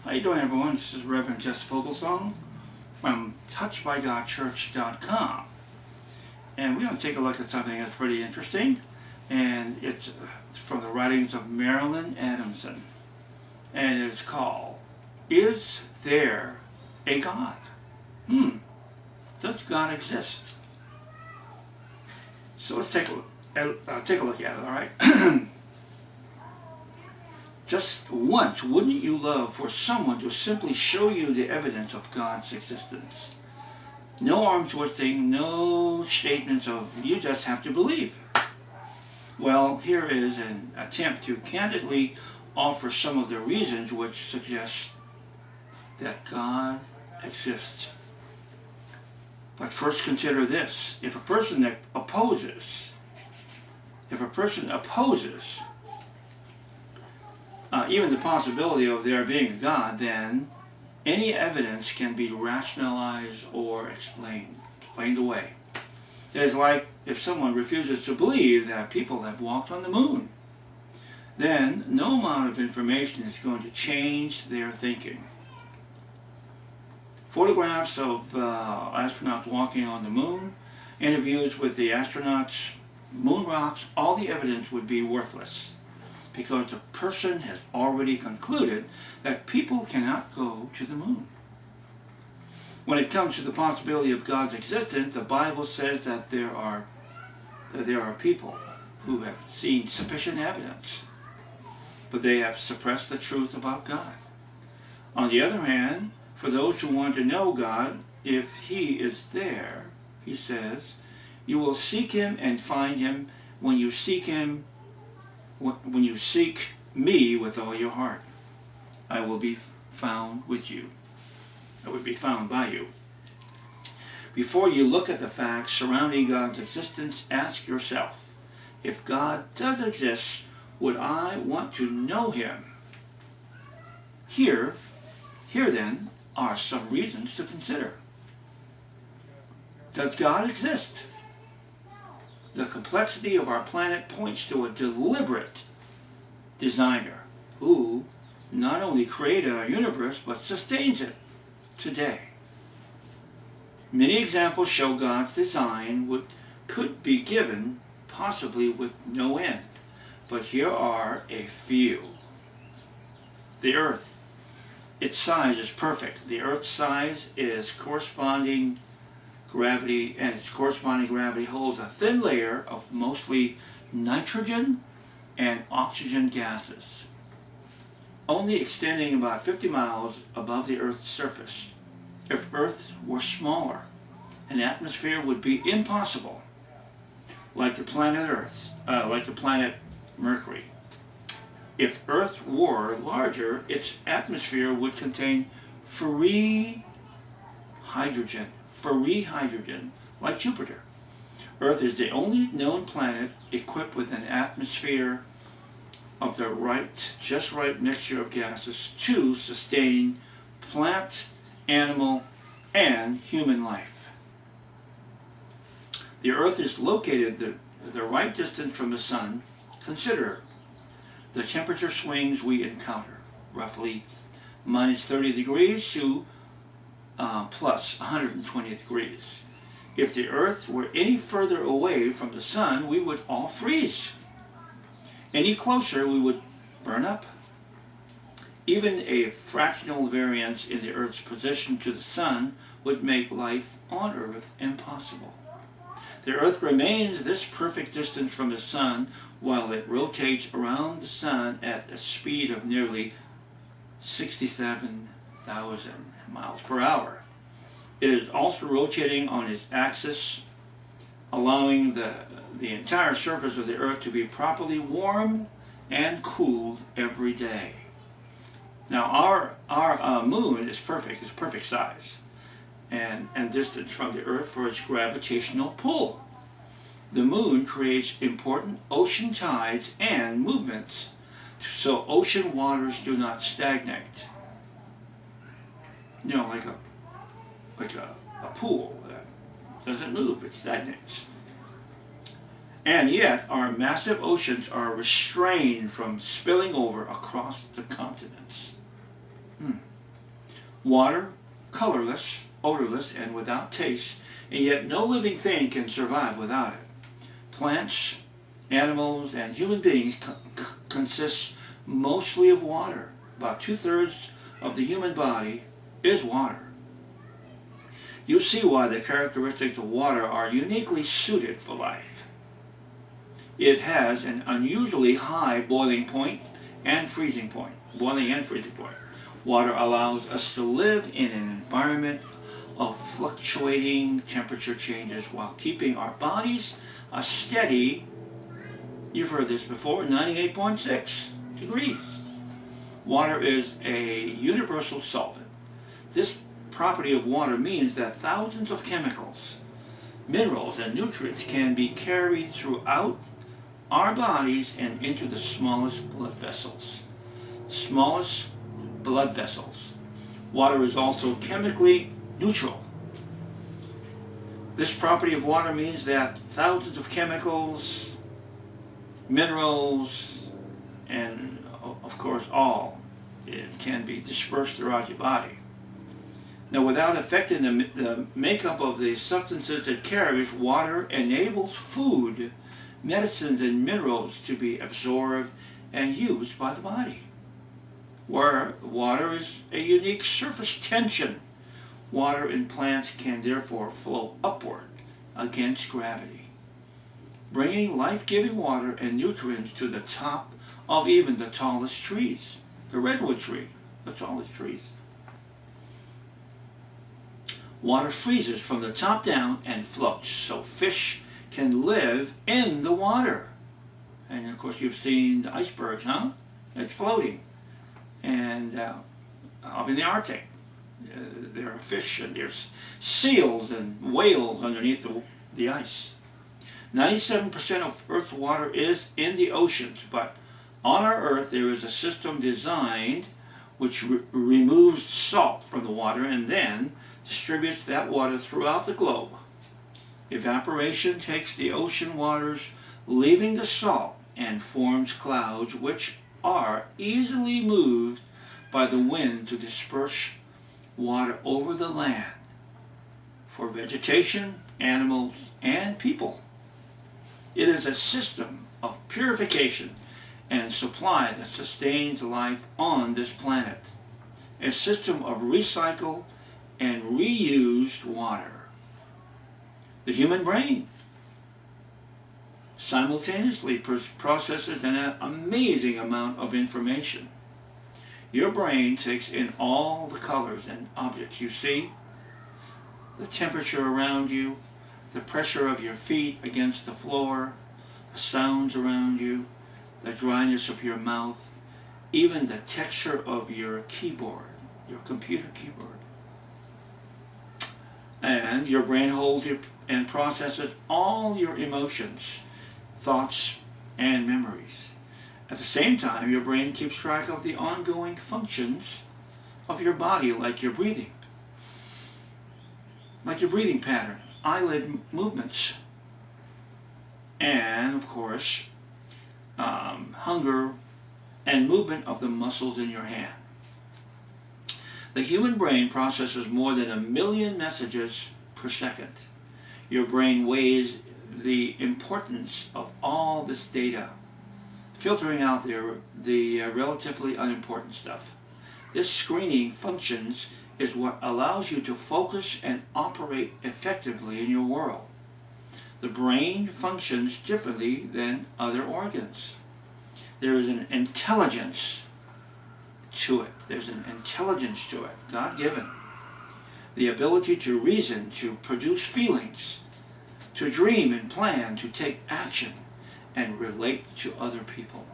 How you doing, everyone? This is Rev-Jess Foglesong from touchedbygodchurch.com, and we're going to take a look at something that's pretty interesting, and it's from the writings of Marilyn Adamson, and it's called, Is There a God? Does God exist? So let's take a look at it, all right? Just once, wouldn't you love for someone to simply show you the evidence of God's existence? No arm twisting, no statements of, you just have to believe. Well, here is an attempt to candidly offer some of the reasons which suggest that God exists. But first consider this. If a person opposes even the possibility of there being a God, then any evidence can be rationalized or explained away. It is like if someone refuses to believe that people have walked on the moon, then no amount of information is going to change their thinking. Photographs of astronauts walking on the moon, interviews with the astronauts, moon rocks, all the evidence would be worthless, because the person has already concluded that people cannot go to the moon. When it comes to the possibility of God's existence, the Bible says that there are people who have seen sufficient evidence, but they have suppressed the truth about God. On the other hand, for those who want to know God, if He is there, He says, you will seek Him and find Him when you seek me with all your heart. I will be found with you. I will be found by you. Before you look at the facts surrounding God's existence, ask yourself, if God does exist, would I want to know Him? Here then are some reasons to consider. Does God exist? The complexity of our planet points to a deliberate designer who not only created our universe but sustains it today. Many examples show God's design could be given possibly with no end, but here are a few. The Earth. Its size is perfect. The Earth's size is corresponding gravity, and its corresponding gravity holds a thin layer of mostly nitrogen and oxygen gases, only extending about 50 miles above the Earth's surface. If Earth were smaller, an atmosphere would be impossible, like the planet Mercury. If Earth were larger, its atmosphere would contain free hydrogen, like Jupiter. Earth is the only known planet equipped with an atmosphere of the just right mixture of gases to sustain plant, animal, and human life. The Earth is located the right distance from the Sun. Consider the temperature swings we encounter, roughly minus 30 degrees to plus 120 degrees. If the Earth were any further away from the Sun, we would all freeze. Any closer, we would burn up. Even a fractional variance in the Earth's position to the Sun would make life on Earth impossible. The Earth remains this perfect distance from the Sun while it rotates around the Sun at a speed of nearly 67,000 miles per hour. It is also rotating on its axis, allowing the entire surface of the Earth to be properly warmed and cooled every day. Now our moon is perfect. It's perfect size and distance from the Earth for its gravitational pull. The moon creates important ocean tides and movements, so ocean waters do not stagnate. You know, like a pool that doesn't move, it stagnates. And yet, our massive oceans are restrained from spilling over across the continents. Water, colorless, odorless, and without taste, and yet no living thing can survive without it. Plants, animals, and human beings consist mostly of water. About 2/3 of the human body is water. You see why the characteristics of water are uniquely suited for life. It has an unusually high boiling point and freezing point. Water allows us to live in an environment of fluctuating temperature changes while keeping our bodies a steady, you've heard this before, 98.6 degrees. Water is a universal solvent. This property of water means that thousands of chemicals, minerals, and nutrients can be carried throughout our bodies and into the smallest blood vessels. Water is also chemically neutral. This property of water means that thousands of chemicals, minerals, and of course all, it can be dispersed throughout your body. Now, without affecting the makeup of the substances it carries, water enables food, medicines, and minerals to be absorbed and used by the body. Where water is a unique surface tension, water in plants can therefore flow upward against gravity, bringing life-giving water and nutrients to the top of even the tallest trees. The redwood tree, the tallest trees. Water freezes from the top down and floats, so fish can live in the water. And of course you've seen the icebergs, huh? It's floating. And up in the Arctic, there are fish and there's seals and whales underneath the ice. 97% of Earth's water is in the oceans, but on our Earth there is a system designed which removes salt from the water and then distributes that water throughout the globe. Evaporation takes the ocean waters, leaving the salt, and forms clouds which are easily moved by the wind to disperse water over the land for vegetation, animals, and people. It is a system of purification and supply that sustains life on this planet. A system of recycled and reused water. The human brain simultaneously processes an amazing amount of information. Your brain takes in all the colors and objects you see, the temperature around you, the pressure of your feet against the floor, the sounds around you, the dryness of your mouth, even the texture of your keyboard, your computer keyboard. And your brain holds and processes all your emotions, thoughts, and memories. At the same time, your brain keeps track of the ongoing functions of your body, like your breathing pattern, eyelid movements, and of course, hunger and movement of the muscles in your hand. The human brain processes more than 1 million messages per second. Your brain weighs the importance of all this data, filtering out the relatively unimportant stuff. This screening functions is what allows you to focus and operate effectively in your world. The brain functions differently than other organs. There is an intelligence to it. God-given. The ability to reason, to produce feelings, to dream and plan, to take action, and relate to other people.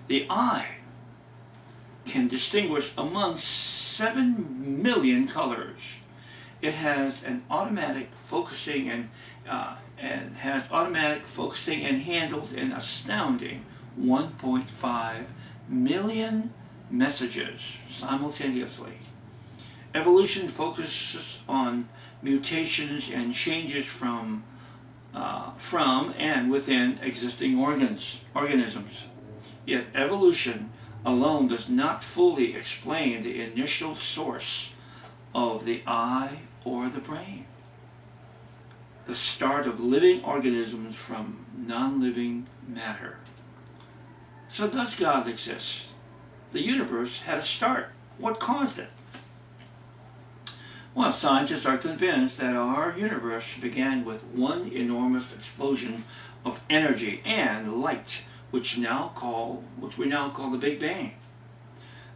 The eye can distinguish among 7 million colors. It has an automatic focusing and handles an astounding 1.5 million messages simultaneously. Evolution focuses on mutations and changes from and within existing organisms. Yet evolution alone does not fully explain the initial source of the eye or the brain. The start of living organisms from non-living matter. So does God exist? The universe had a start. What caused it? Well, scientists are convinced that our universe began with one enormous explosion of energy and light, which we now call the Big Bang.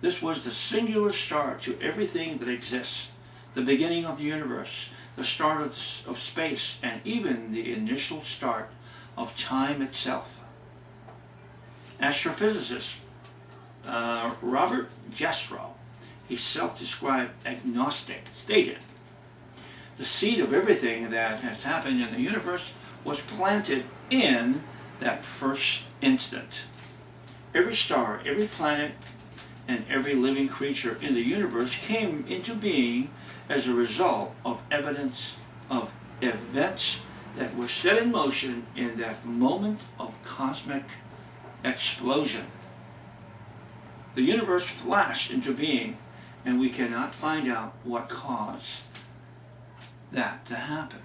This was the singular start to everything that exists, the beginning of the universe, the start of space, and even the initial start of time itself. Astrophysicist Rev-Jess, a self-described agnostic, stated, "The seed of everything that has happened in the universe was planted in that first instant. Every star, every planet, and every living creature in the universe came into being as a result of events that were set in motion in that moment of cosmic explosion. The universe flashed into being, and we cannot find out what caused that to happen.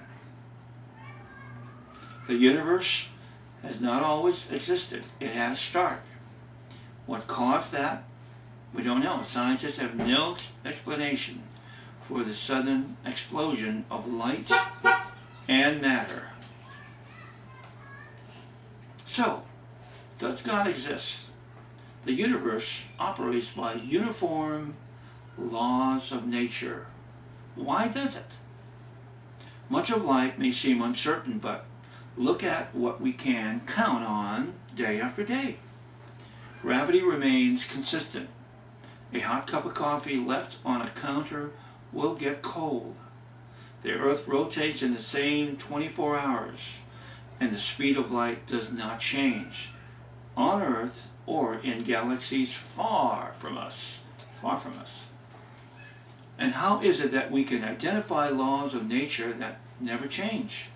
The universe has not always existed. It had a start. What caused that? We don't know. Scientists have no explanation for the sudden explosion of light and matter. So, does God exist? The universe operates by uniform laws of nature. Why does it? Much of life may seem uncertain, but look at what we can count on day after day. Gravity remains consistent. A hot cup of coffee left on a counter will get cold. The Earth rotates in the same 24 hours, and the speed of light does not change on Earth or in galaxies far from us. And how is it that we can identify laws of nature that never change?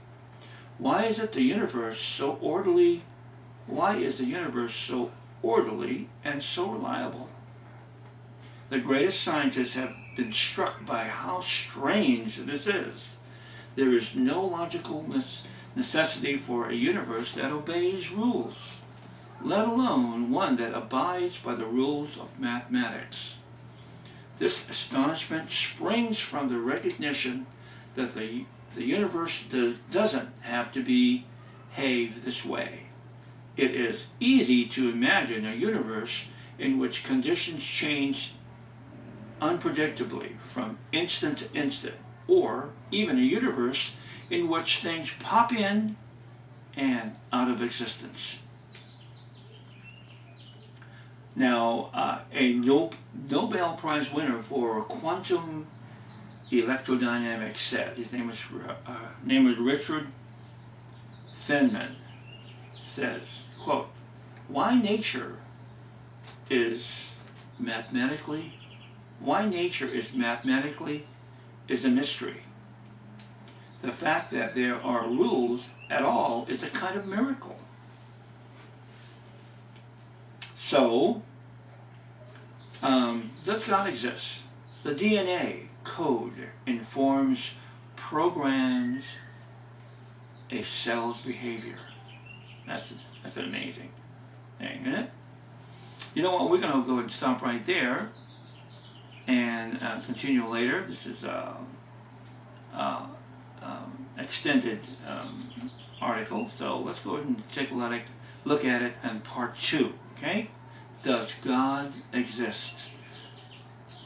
Why is the universe so orderly and so reliable? The greatest scientists have been struck by how strange this is. There is no logical necessity for a universe that obeys rules, let alone one that abides by the rules of mathematics. This astonishment springs from the recognition that the universe doesn't have to behave this way. It is easy to imagine a universe in which conditions change unpredictably from instant to instant, or even a universe in which things pop in and out of existence. Now, a Nobel Prize winner for quantum electrodynamics said, his name is Richard Feynman, says, quote, why nature is mathematically is a mystery. The fact that there are rules at all is a kind of miracle. So, does God exist? The DNA code programs a cell's behavior. That's an amazing thing, isn't it? You know what? We're going to go and stop right there and continue later. This is extended article, so let's go ahead and take a look at it in part 2. Okay? Does God exist?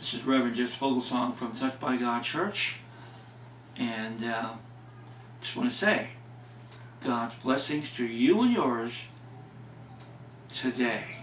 This is Rev-Jess Foglesong from Touched by God Church, and just want to say God's blessings to you and yours today.